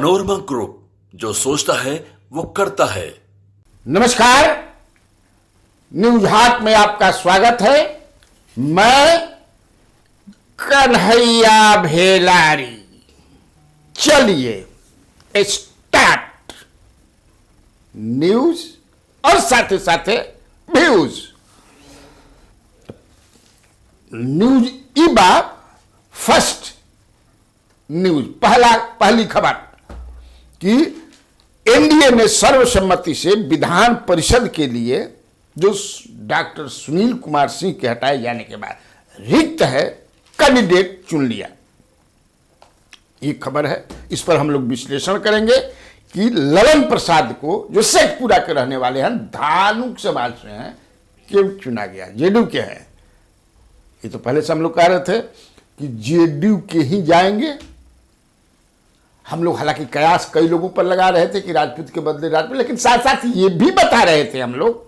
Manorama group, जो सोचता है वो करता है। नमस्कार, न्यूज हाट में आपका स्वागत है। मैं कन्हैया भेलारी। चलिए स्टार्ट न्यूज और साथ साथ व्यूज। न्यूज इबा फर्स्ट न्यूज, पहली खबर कि एनडीए ने सर्वसम्मति से विधान परिषद के लिए जो डॉक्टर सुनील कुमार सिंह के हटाए जाने के बाद रिक्त है कैंडिडेट चुन लिया। ये खबर है, इस पर हम लोग विश्लेषण करेंगे कि ललन प्रसाद को, जो शेखपुरा के रहने वाले हैं, धानुक समाज से हैं, क्यों चुना गया। जेडीयू के हैं। ये तो पहले से हम लोग कह रहे थे कि जेडीयू के ही जाएंगे। हम लोग हालांकि कयास कई लोगों पर लगा रहे थे कि राजपूत के बदले राजपूत, लेकिन साथ साथ ये भी बता रहे थे हम लोग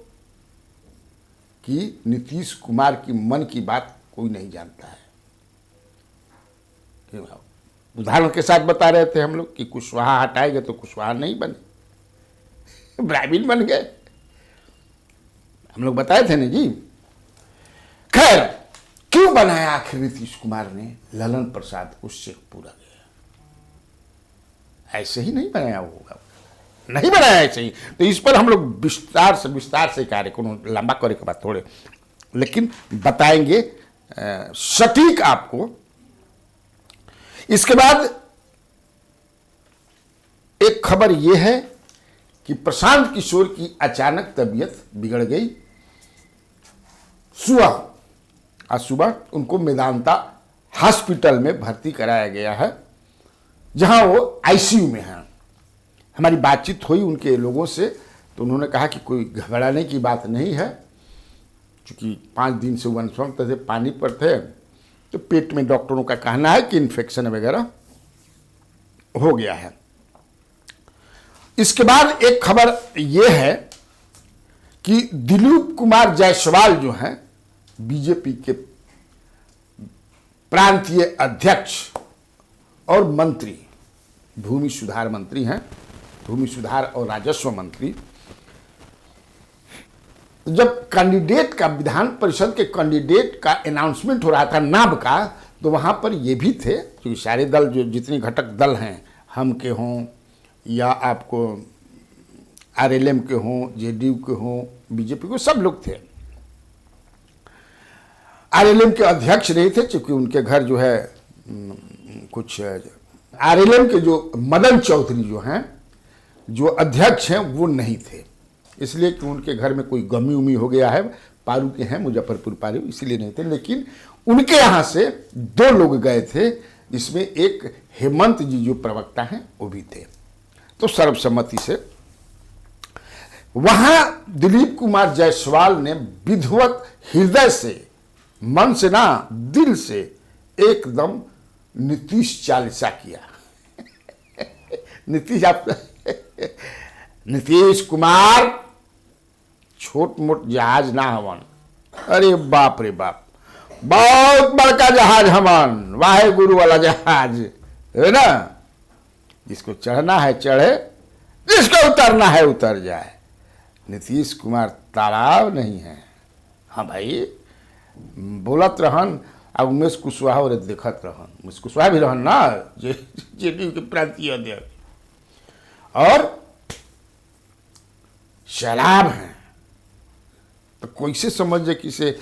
कि नीतीश कुमार की मन की बात कोई नहीं जानता है। उदाहरण के साथ बता रहे थे हम लोग कि कुशवाहा हटाएंगे तो कुशवाहा नहीं बने, ब्राह्मण बन गए। हम लोग बताए थे ना जी। खैर, क्यों बनाया आखिर नीतीश कुमार ने ललन प्रसाद को शेखपुरा गया? ऐसे ही नहीं बनाया होगा, नहीं बनाया ऐसे ही। तो इस पर हम लोग विस्तार से कार्य को लंबा करे के बाद थोड़े, लेकिन बताएंगे सटीक आपको। इसके बाद एक खबर यह है कि प्रशांत किशोर की अचानक तबीयत बिगड़ गई। आज सुबह उनको मेदांता हॉस्पिटल में भर्ती कराया गया है, जहां वो आईसीयू में हैं। हमारी बातचीत हुई उनके लोगों से, तो उन्होंने कहा कि कोई घबराने की बात नहीं है, क्योंकि 5 दिन से वो अनस्वस्थ थे, पानी पर थे, तो पेट में डॉक्टरों का कहना है कि इन्फेक्शन वगैरह हो गया है। इसके बाद एक खबर यह है कि दिलीप कुमार जायसवाल जो हैं, बीजेपी के प्रांतीय अध्यक्ष और मंत्री, भूमि सुधार मंत्री हैं, भूमि सुधार और राजस्व मंत्री, जब कैंडिडेट का, विधान परिषद के कैंडिडेट का अनाउंसमेंट हो रहा था नाम का, तो वहां पर ये भी थे, क्योंकि सारे दल, जो जितने घटक दल हैं, हम के हों या आपको आरएलएम के हों, जेडीयू के हों, बीजेपी के, सब लोग थे। आरएलएम के अध्यक्ष नहीं थे, क्योंकि उनके घर जो है कुछ, आरएलएम के जो मदन चौधरी जो हैं, जो अध्यक्ष हैं, वो नहीं थे, इसलिए कि उनके घर में कोई गमी उमी हो गया है। पारू के हैं, मुजफ्फरपुर पारू, इसलिए नहीं थे। लेकिन उनके यहाँ से 2 लोग गए थे, जिसमें एक हेमंत जी जो प्रवक्ता हैं वो भी थे। तो सर्वसम्मति से वहां दिलीप कुमार जायसवाल ने विधिवत हृदय से, मन से ना, दिल से एकदम नीतीश चालीसा किया। नीतीश कुमार छोट मोट जहाज ना हवन, अरे बाप रे बाप, बहुत बड़का जहाज हवन, वाहे गुरु वाला जहाज है ना। जिसको चढ़ना है चढ़े, जिसको उतरना है उतर जाए। नीतीश कुमार तालाब नहीं है। हाँ भाई, बोलत रहन, अब उमेश कुशवाहा और देखत रहन, उमेश कुशवाहा भी रहन ना, जेडीयू के प्रांतीय अध्यक्ष, और शराब हैं। तो कैसे समझे कि से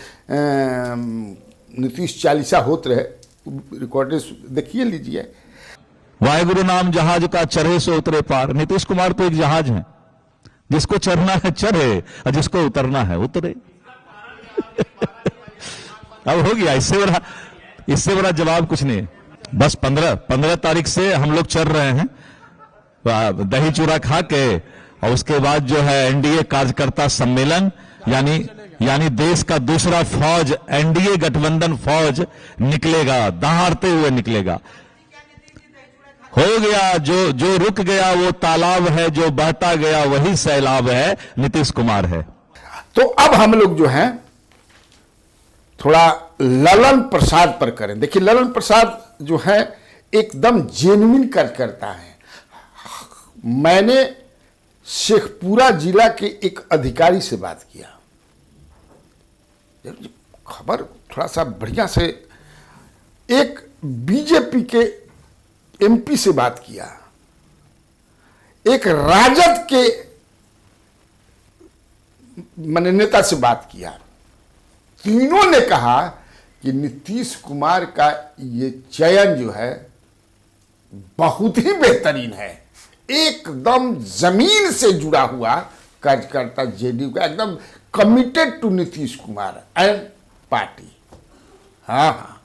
नीतीश चालीसा होते रहे। रिकॉर्डेड देखिए, लीजिए। वाहेगुरु नाम जहाज का चढ़े सो उतरे पार। नीतीश कुमार तो एक जहाज है, जिसको चढ़ना है चढ़े और जिसको उतरना है उतरे। अब हो गया, इससे बड़ा जवाब कुछ नहीं। बस 15 तारीख से हम लोग चल रहे हैं दही चूरा खा के, और उसके बाद जो है एनडीए कार्यकर्ता सम्मेलन, यानी देश का दूसरा फौज, एनडीए गठबंधन फौज निकलेगा, दहाड़ते हुए निकलेगा। हो गया, जो रुक गया वो तालाब है, जो बहता गया वही सैलाब है, नीतीश कुमार है। तो अब हम लोग जो हैं थोड़ा ललन प्रसाद पर करें। देखिए, ललन प्रसाद जो है एकदम जेन्युइन कार्यकर्ता है। मैंने शेखपुरा जिला के एक अधिकारी से बात किया, खबर थोड़ा सा बढ़िया से, एक बीजेपी के एमपी से बात किया, एक राजद के माने नेता से बात किया। तीनों ने कहा कि नीतीश कुमार का ये चयन जो है बहुत ही बेहतरीन है, एकदम जमीन से जुड़ा हुआ कार्यकर्ता जेडीयू का, एकदम committed to Nitish Kumar and party. हाँ हाँ,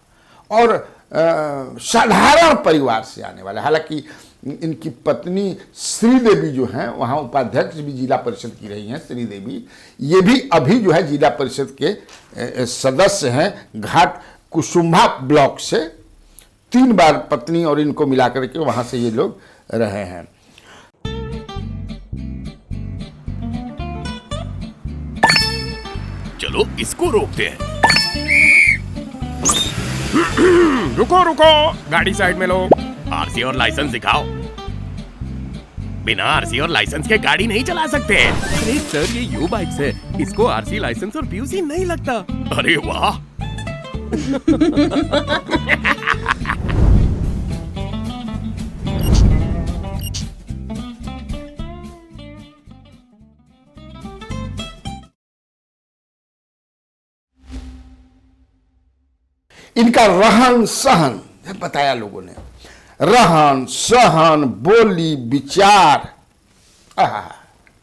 और साधारण परिवार से आने वाला, हालांकि इनकी पत्नी श्रीदेवी जो हैं वहाँ उपाध्यक्ष भी जिला परिषद की रही हैं, श्रीदेवी, ये भी अभी जो है जिला परिषद के सदस्य हैं घाट कुसुम्भा ब्लॉक से। 3 बार पत्नी और इनको मिलाकर के वहाँ से ये लोग रहे हैं। चलो इसको रोकते हैं। रुको रुको, गाड़ी साइड में लो। आरसी और लाइसेंस दिखाओ। बिना आरसी और लाइसेंस के गाड़ी नहीं चला सकते। अरे सर, ये यू बाइक्स है, इसको आरसी लाइसेंस और पीयूसी नहीं लगता। अरे वाह। इनका रहन सहन बताया लोगों ने, रहन सहन, बोली, विचार,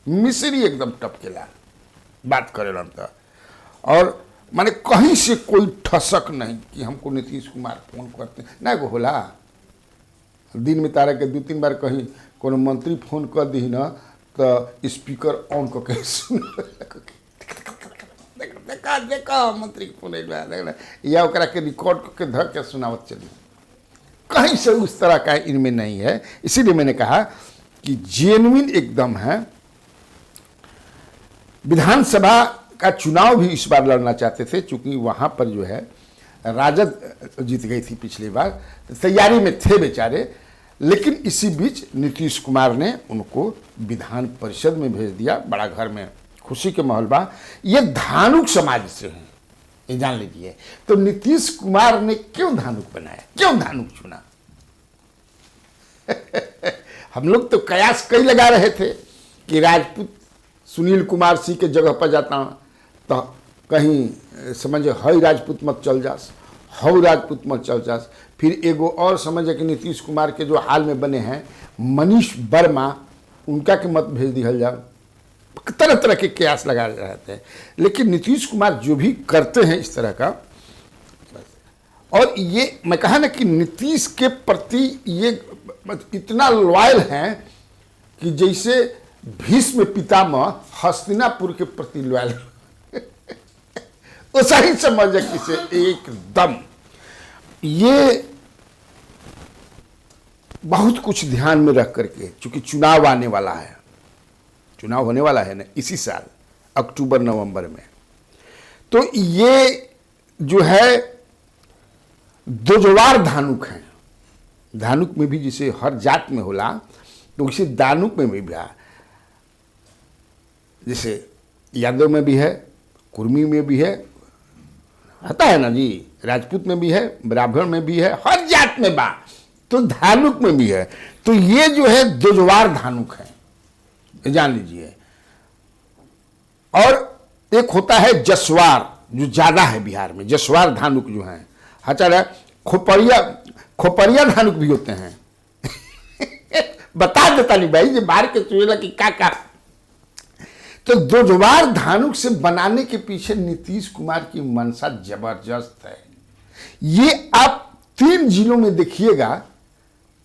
मिसरी एकदम टपकेला बात करेला था। और माने कहीं से कोई ठसक नहीं कि हमको नीतीश कुमार फोन करते ना, एगो होला दिन में तारा के 2-3 बार कहीं कोनो मंत्री फोन कर दी ना तो स्पीकर ऑन करके सुन, देखा देखा मंत्री के फोन या ओकरा के रिकॉर्ड करके धर के सुनावत चली, कहीं से उस तरह का इनमें नहीं है। इसीलिए मैंने कहा कि जेन्युइन एकदम है। विधानसभा का चुनाव भी इस बार लड़ना चाहते थे, चूंकि वहां पर जो है राजद जीत गई थी पिछली बार, तैयारी में थे बेचारे, लेकिन इसी बीच नीतीश कुमार ने उनको विधान परिषद में भेज दिया। बड़ा घर में खुशी के माहौल बा। ये धानुक समाज से हैं, ये जान लीजिए। तो नीतीश कुमार ने क्यों धानुक बनाया, क्यों धानुक चुना? हम लोग तो कयास कई लगा रहे थे कि राजपूत सुनील कुमार सिंह के जगह पर जाता तो कहीं समझे हई राजपूत मत चल जास, हऊ राजपूत मत चल जास। फिर एगो और समझे कि नीतीश कुमार के जो हाल में बने हैं मनीष वर्मा, उनका के मत भेज दिया जाओ। तरह तरह के कयास लगा रहे थे, लेकिन नीतीश कुमार जो भी करते हैं इस तरह का, और ये मैं कहा ना कि नीतीश के प्रति ये इतना लॉयल हैं कि जैसे भीष्म पितामह हस्तिनापुर के प्रति लॉयल वैसा ही समझ किसे एकदम। ये बहुत कुछ ध्यान में रख करके, चूंकि चुनाव आने वाला है, चुनाव होने वाला है ना इसी साल अक्टूबर नवंबर में, तो ये जो है दोजवार धानुक हैं। धानुक में भी जिसे हर जात में होला, तो इसे दानुक में भी है। जैसे यादव में भी है, कुर्मी में भी है, होता है ना जी, राजपूत में भी है, ब्राह्मण में भी है, हर जात में बा, तो धानुक में भी है। तो ये जो है दोजवार धानुक है, जान लीजिए। और एक होता है जसवार, जो ज्यादा है बिहार में, जसवार धानुक जो है। अच्छा, खोपरिया धानुक भी होते हैं। बता देता नहीं भाई, ये बाहर के चुएला की का। तो दोजवार धानुक से बनाने के पीछे नीतीश कुमार की मंशा जबरदस्त है। ये आप 3 जिलों में देखिएगा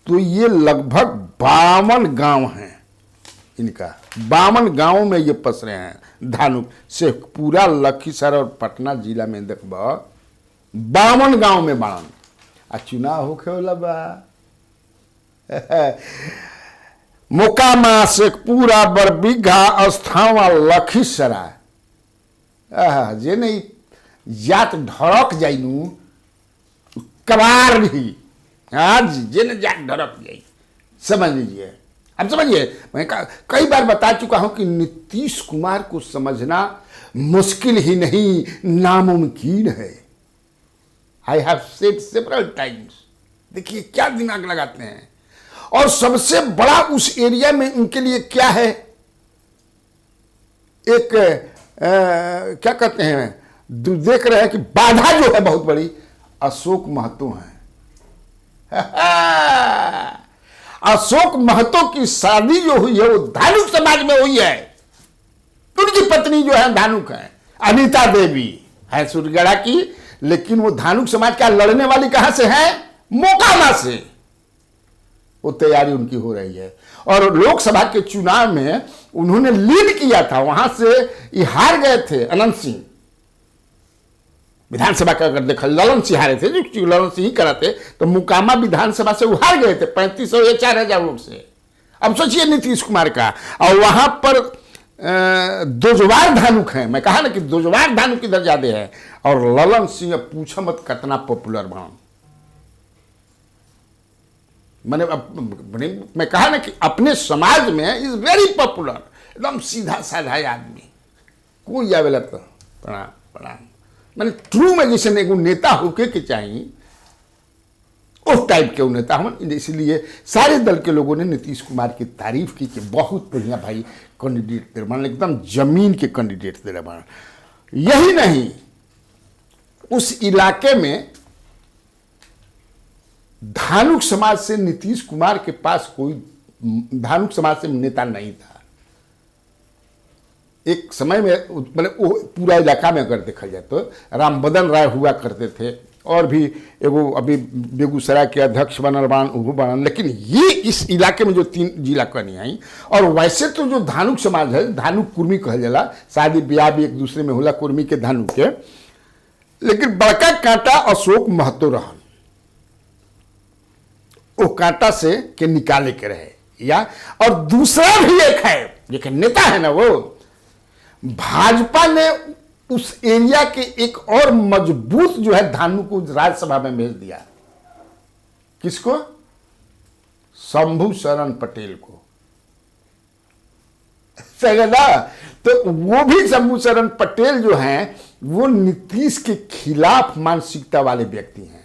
तो ये लगभग 52 गांव हैं इनका, 52 गांवों में ये पसरे हैं धानुक से। पूरा लखीसराय और पटना जिला में देखबा 52 गांव में बाड़न। आ चुनाव होखे वाला बा मोकामा से पूरा बरबीघा अस्थावा लखीसराय, जे नहीं जात ढड़क जाइनू कबार भी, हाँ जी, जे नहीं जात ढड़क जाई, समझ लीजिए। अब समझिए, मैं कई बार बता चुका हूं कि नीतीश कुमार को समझना मुश्किल ही नहीं, नामुमकिन है। I have said several times. देखिए क्या दिमाग लगाते हैं। और सबसे बड़ा उस एरिया में उनके लिए क्या है, एक क्या कहते हैं, देख रहे हैं कि बाधा जो है बहुत बड़ी, अशोक महतो है। अशोक महतो की शादी जो हुई है वो धानुक समाज में हुई है। उनकी पत्नी जो है धानुक है, अनीता देवी है सुरगढ़ा की, लेकिन वो धानुक समाज का लड़ने वाली कहां से है, मोकामा से। वो तैयारी उनकी हो रही है। और लोकसभा के चुनाव में उन्होंने लीड किया था, वहां से ये हार गए थे। अनंत सिंह विधानसभा का अगर देखा, ललन सिंह हारे थे, जो ललन सिंह ही कराते, तो मुकामा विधानसभा से वो हार गए थे 3500 या 4000 वोट से। अब सोचिए नीतीश कुमार का, और वहां पर दोजवार धानुक है। मैं कहा ना कि दोजवार धानुक इधर ज्यादा है। और ललन सिंह पूछो मत कितना पॉपुलर बना। मैं कहा ना कि अपने समाज में इज वेरी पॉपुलर, एकदम सीधा साधा आदमी, कोई आवेला तो प्रणाम प्रणाम, मैंने ट्रू मैजिशियन एगो नेता होके के चाहिए, उस टाइप के नेता हम। इसलिए सारे दल के लोगों ने नीतीश कुमार की तारीफ की कि बहुत बढ़िया भाई कैंडिडेट दे रहे, एकदम जमीन के कैंडिडेट दे रहे। यही नहीं, उस इलाके में धानुक समाज से नीतीश कुमार के पास कोई धानुक समाज से नेता नहीं था। एक समय में मतलब वो पूरा इलाका में अगर देखा जाए तो रामबदन राय हुआ करते थे, और भी एगो अभी बेगूसराय के अध्यक्ष बनल बनल, लेकिन ये इस इलाके में जो 3 जिला कहनी आई। और वैसे तो जो धानुक समाज है, धानुक कुर्मी कहल जाला, शादी ब्याह भी एक दूसरे में होला कुर्मी के धानुक के, लेकिन बड़का कांटा अशोक महतो रहन, वो कांटा से के निकाले के रहे। या और दूसरा भी एक है, लेकिन नेता है ना वो, भाजपा ने उस एरिया के एक और मजबूत जो है धानु को राज्यसभा में भेज दिया। किसको? शंभू शरण पटेल को। सगदा तो वो भी शंभू शरण पटेल जो हैं वो नीतीश के खिलाफ मानसिकता वाले व्यक्ति हैं।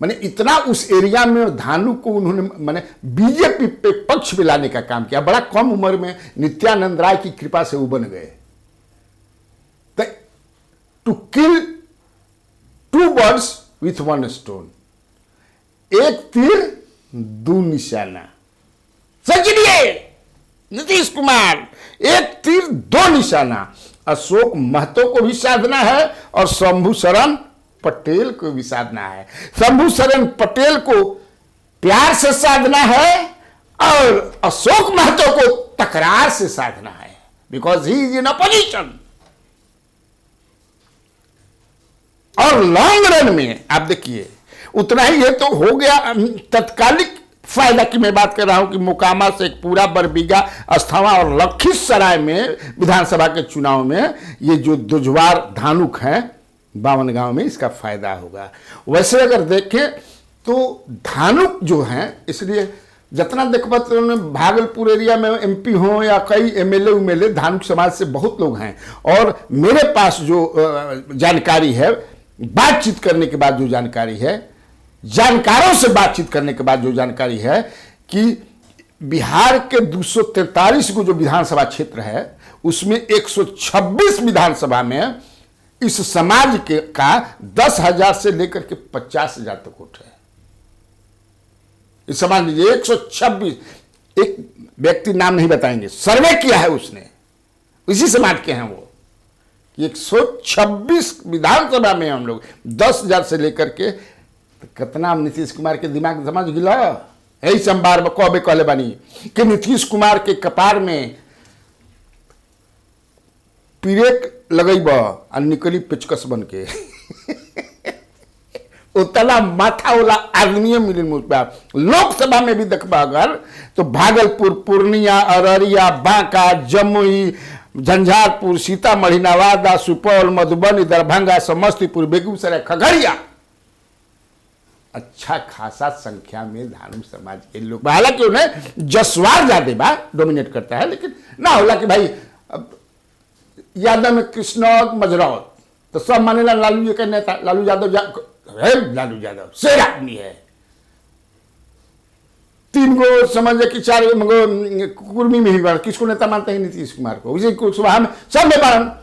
माने इतना उस एरिया में धानु को उन्होंने माने बीजेपी पे पक्ष में लाने का काम किया। बड़ा कम उम्र में नित्यानंद राय की कृपा से वो बन गए। To kill 2 birds with 1 stone, एक तीर 2 निशाना। समझिए नीतीश कुमार, एक तीर 2 निशाना। अशोक महतो को भी साधना है और शंभू शरण पटेल को भी साधना है। शंभू शरण पटेल को प्यार से साधना है और अशोक महतो को तकरार से साधना है, because he is in opposition. और लॉन्ग रन में आप देखिए उतना ही, ये तो हो गया तत्कालिक फायदा की मैं बात कर रहा हूं कि मोकामा से एक पूरा बरबीघा, अस्थावा और लखीसराय में विधानसभा के चुनाव में ये जो दुजवार धानुक हैं 52 गांव में, इसका फायदा होगा। वैसे अगर देखें तो धानुक जो हैं, इसलिए जितना देखबा तो भागलपुर एरिया में एमपी हो या कई एमएलए उमएलए धानुक समाज से बहुत लोग हैं। और मेरे पास जो जानकारी है, बातचीत करने के बाद जो जानकारी है, जानकारों से बातचीत करने के बाद जो जानकारी है कि बिहार के 243 को जो विधानसभा क्षेत्र है उसमें 126 विधानसभा में इस समाज के का 10,000 से लेकर के 50,000 तक वोट है। इस समाज में 126, एक व्यक्ति नाम नहीं बताएंगे, सर्वे किया है उसने, इसी समाज के हैं वो। 126 विधानसभा में हम लोग 10,000 से लेकर के कितना नीतीश कुमार के दिमाग समझ गिला। यही संबार कबे कहले बानी कि नीतीश कुमार के कपार में पिरेक लगैब आ निकली पेचकस बन के उतना माथा वाला आदमी मिले मुझे। लोकसभा में भी देखबा अगर तो भागलपुर, पूर्णिया, अररिया, बांका, जमुई, झंझारपुर, सीतामढ़ी, नवादा, सुपौल, मधुबनी, दरभंगा, समस्तीपुर, बेगूसराय, खगड़िया, अच्छा खासा संख्या में धार्मिक समाज के लोग, हालांकि उन्हें जसवार ज्यादा बा डोमिनेट करता है, लेकिन ना होला कि भाई अब यादव में कृष्णौत मजरौत तो सब मानेला लालू जी के नेता, लालू यादव है, लालू यादव शेर आदमी है। 3 गो समझ कि 4 गो कुर्मी में ही बार, किसको नेता मानते हैं? नीतीश कुमार को। इसी सुबह में सब में बार।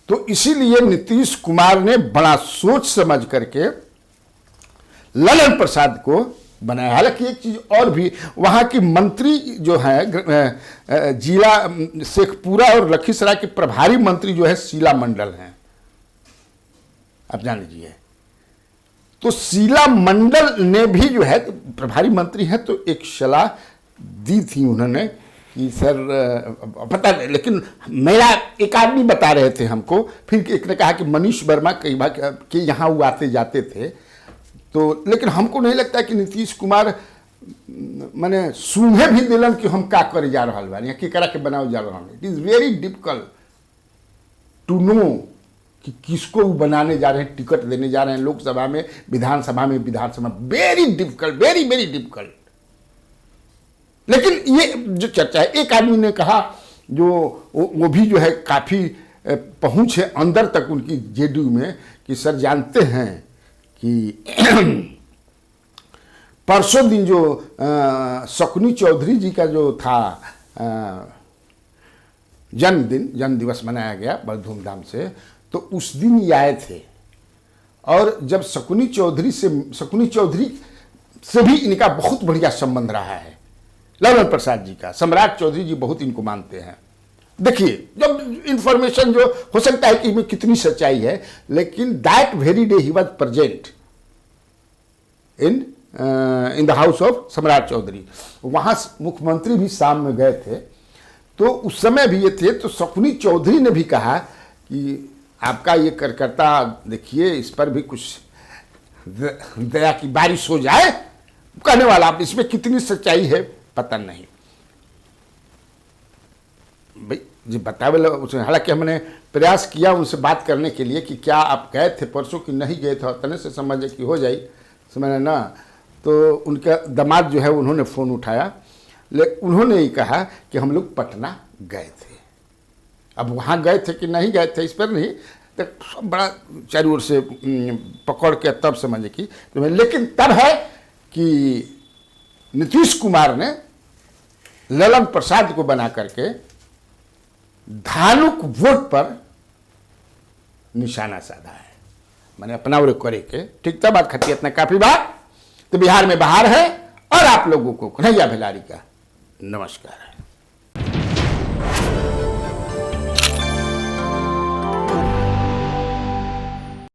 तो इसीलिए नीतीश कुमार ने बड़ा सोच समझ करके ललन प्रसाद को बनाया। हालांकि एक चीज और भी, वहां की मंत्री जो है जिला शेखपुरा और लखीसराय के प्रभारी मंत्री जो है शीला मंडल हैं, आप जान लीजिए। तो शीला मंडल ने भी जो है प्रभारी मंत्री है, तो एक सलाह दी थी उन्होंने कि सर पता नहीं, लेकिन मेरा एक आदमी बता रहे थे हमको, फिर एक ने कहा कि मनीष वर्मा कई बार कि यहाँ वो आते जाते थे, तो लेकिन हमको नहीं लगता कि नीतीश कुमार माने सूंघे भी दिलन कि हम का करे जा रहा बानी या केकरा के बनाओ जा रहा। It is very difficult to know कि किसको वो बनाने जा रहे हैं, टिकट देने जा रहे हैं लोकसभा में, विधानसभा में, very difficult, very very difficult. लेकिन ये जो चर्चा है, एक आदमी ने कहा जो वो भी जो है काफी पहुंच है अंदर तक उनकी जेडीयू में, कि सर जानते हैं कि परसों दिन जो शकुनी चौधरी जी का जो था जन्म दिवस मनाया गया बड़े धूमधाम से, तो उस दिन ये आए थे। और जब शकुनी चौधरी से भी इनका बहुत बढ़िया संबंध रहा है, ललन प्रसाद जी का। सम्राट चौधरी जी बहुत इनको मानते हैं। देखिए, जब इंफॉर्मेशन जो हो सकता है कि इसमें कितनी सच्चाई है, लेकिन that very day he was present in the house of सम्राट चौधरी। वहां मुख्यमंत्री भी शाम में गए थे, तो उस समय भी ये थे। तो शकुनी चौधरी ने भी कहा कि आपका ये कार्यकर्ता देखिए, इस पर भी कुछ दया की बारिश हो जाए, कहने वाला। आप इसमें कितनी सच्चाई है पता नहीं भाई जी, बतावे उसने। हालांकि हमने प्रयास किया उनसे बात करने के लिए कि क्या आप गए थे परसों कि नहीं गए थे, तने से समझे कि हो जाए समझ ना। तो उनका दामाद जो है उन्होंने फ़ोन उठाया, लेकिन उन्होंने ही कहा कि हम लोग पटना गए थे। अब वहाँ गए थे कि नहीं गए थे इस पर नहीं, तो सब बड़ा चारों ओर से पकड़ के तब समझे कि, लेकिन तब है कि नीतीश कुमार ने ललन प्रसाद को बना करके धानुक वोट पर निशाना साधा है, मैंने अपना वो करे के। ठीक था बात, खती इतना काफी बात। तो बिहार में बाहर है, और आप लोगों को कन्हैया भिलारी का नमस्कार है।